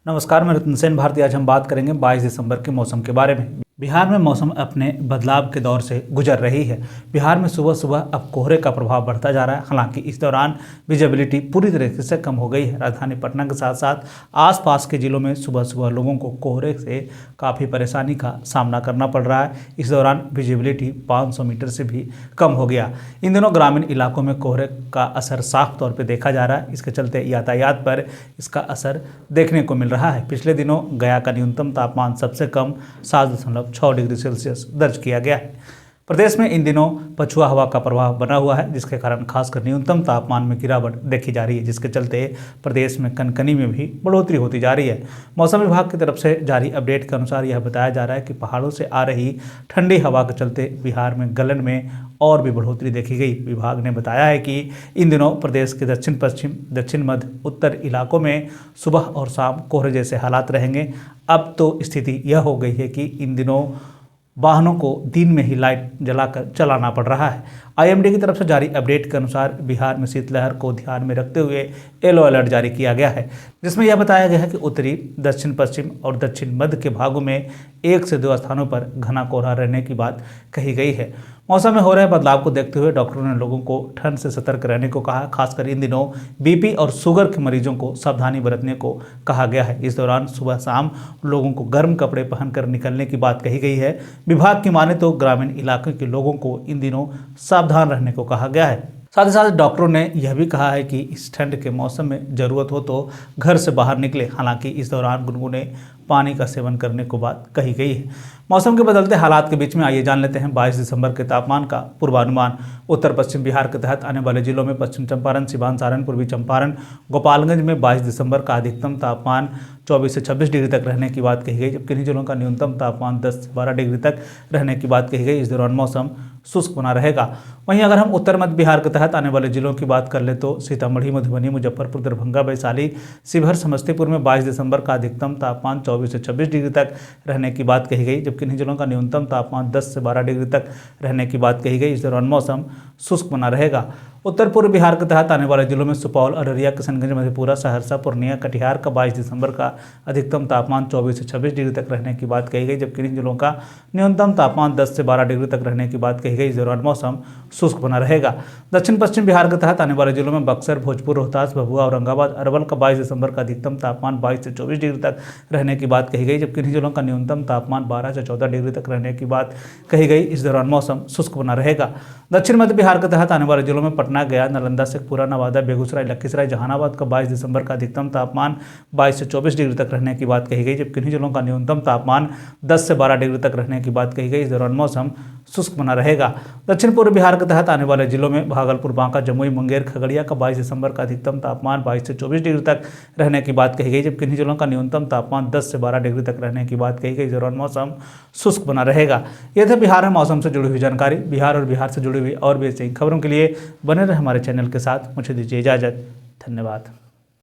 नमस्कार, मैं रत्न सेन भारती। आज हम बात करेंगे 22 दिसंबर के मौसम के बारे में। बिहार में मौसम अपने बदलाव के दौर से गुजर रही है। बिहार में सुबह सुबह अब कोहरे का प्रभाव बढ़ता जा रहा है। हालांकि इस दौरान विजिबिलिटी पूरी तरीके से कम हो गई है। राजधानी पटना के साथ साथ आसपास के जिलों में सुबह सुबह लोगों को कोहरे से काफ़ी परेशानी का सामना करना पड़ रहा है। इस दौरान विजिबिलिटी 500 मीटर से भी कम हो गया। इन दिनों ग्रामीण इलाकों में कोहरे का असर साफ तौर पर देखा जा रहा है। इसके चलते यातायात पर इसका असर देखने को मिल रहा है। पिछले दिनों गया का न्यूनतम तापमान सबसे कम 7.6 डिग्री सेल्सियस दर्ज किया गया है। प्रदेश में इन दिनों पछुआ हवा का प्रभाव बना हुआ है, जिसके कारण खासकर न्यूनतम तापमान में गिरावट देखी जा रही है, जिसके चलते प्रदेश में कनकनी में भी बढ़ोतरी होती जा रही है। मौसम विभाग की तरफ से जारी अपडेट के अनुसार यह बताया जा रहा है कि पहाड़ों से आ रही ठंडी हवा के चलते बिहार में गलन में और भी बढ़ोतरी देखी गई। विभाग ने बताया है कि इन दिनों प्रदेश के दक्षिण पश्चिम, दक्षिण मध्य, उत्तर इलाकों में सुबह और शाम कोहरे जैसे हालात रहेंगे। अब तो स्थिति यह हो गई है कि इन दिनों वाहनों को दिन में ही लाइट जलाकर चलाना पड़ रहा है। आईएमडी की तरफ से जारी अपडेट के अनुसार बिहार में शीतलहर को ध्यान में रखते हुए येलो अलर्ट जारी किया गया है, जिसमें यह बताया गया है कि उत्तरी, दक्षिण पश्चिम और दक्षिण मध्य के भागों में 1 से 2 स्थानों पर घना कोहरा रहने की बात कही गई है। मौसम में हो रहे बदलाव को देखते हुए डॉक्टरों ने लोगों को ठंड से सतर्क रहने को कहा। खासकर इन दिनों बीपी और शुगर के मरीजों को सावधानी बरतने को कहा गया है। इस दौरान सुबह शाम लोगों को गर्म कपड़े पहनकर निकलने की बात कही गई है। विभाग की माने तो ग्रामीण इलाके के लोगों को इन दिनों सावधान रहने को कहा गया है। साथ ही साथ डॉक्टरों ने यह भी कहा है कि इस ठंड के मौसम में ज़रूरत हो तो घर से बाहर निकले। हालांकि इस दौरान गुनगुने पानी का सेवन करने को बात कही गई है। मौसम के बदलते हालात के बीच में आइए जान लेते हैं 22 दिसंबर के तापमान का पूर्वानुमान। उत्तर पश्चिम बिहार के तहत आने वाले जिलों में पश्चिम चंपारण, सिवान, सारण, पूर्वी चंपारण, गोपालगंज में 22 दिसंबर का अधिकतम तापमान 24 से 26 डिग्री तक रहने की बात कही गई, जबकि इन जिलों का न्यूनतम तापमान 10 से 12 डिग्री तक रहने की बात कही गई। इस दौरान मौसम शुष्क बना रहेगा। वहीं अगर हम उत्तर मध्य बिहार के तहत आने वाले जिलों की बात कर ले तो सीतामढ़ी, मधुबनी, मुजफ्फरपुर, दरभंगा, वैशाली, शिवहर, समस्तीपुर में 22 दिसंबर का अधिकतम तापमान 24 से 26 डिग्री तक रहने की बात कही गई, जबकि इन जिलों का न्यूनतम तापमान 10 से 12 डिग्री तक रहने की बात कही गई। इस दौरान मौसम शुष्क बना रहेगा। उत्तर पूर्व बिहार के तहत आने वाले जिलों में सुपौल, अररिया, किशनगंज, मधेपुरा, सहरसा, पूर्णिया, कटिहार का 22 दिसंबर का अधिकतम तापमान 24 से 26 डिग्री तक रहने की बात कही गई, जबकि इन जिलों का न्यूनतम तापमान 10 से 12 डिग्री तक रहने की बात कही गई। इस दौरान मौसम शुष्क बना रहेगा। दक्षिण पश्चिम बिहार के तहत आने वाले जिलों में बक्सर, भोजपुर, रोहतास, भभुआ, औरंगाबाद, अरवल का 22 दिसंबर का अधिकतम तापमान 22 से 24 डिग्री तक रहने की बात कही गई, जबकि इन जिलों का न्यूनतम तापमान 12 से 14 डिग्री तक रहने की बात कही गई। इस दौरान मौसम शुष्क बना रहेगा। दक्षिण मध्य बिहार के तहत आने वाले जिलों में पटना, गया, नालंदा, शेखपुरा, नवादा, बेगूसराय, लखीसराय, जहानाबाद का 22 दिसंबर का अधिकतम तापमान 22 से 24 डिग्री तक रहने की बात कही गई, जबकि इन जिलों का न्यूनतम तापमान 10 से 12 डिग्री तक रहने की बात कही गई। इस दौरान मौसम शुष्क बना रहेगा। दक्षिण पूर्व बिहार के तहत आने वाले जिलों में भागलपुर, बांका, जमुई, मुंगेर, खगड़िया का 22 दिसंबर का अधिकतम तापमान 22 से 24 डिग्री तक रहने की बात कही गई, जबकि इन जिलों का न्यूनतम तापमान 10 से 12 डिग्री तक रहने की बात कही गई। इस दौरान मौसम शुष्क बना रहेगा। यह था बिहार में मौसम से जुड़ी हुई जानकारी। बिहार और बिहार से जुड़ी हुई और भी ऐसी खबरों के लिए बने रहे हमारे चैनल के साथ। मुझे दीजिए इजाजत। धन्यवाद।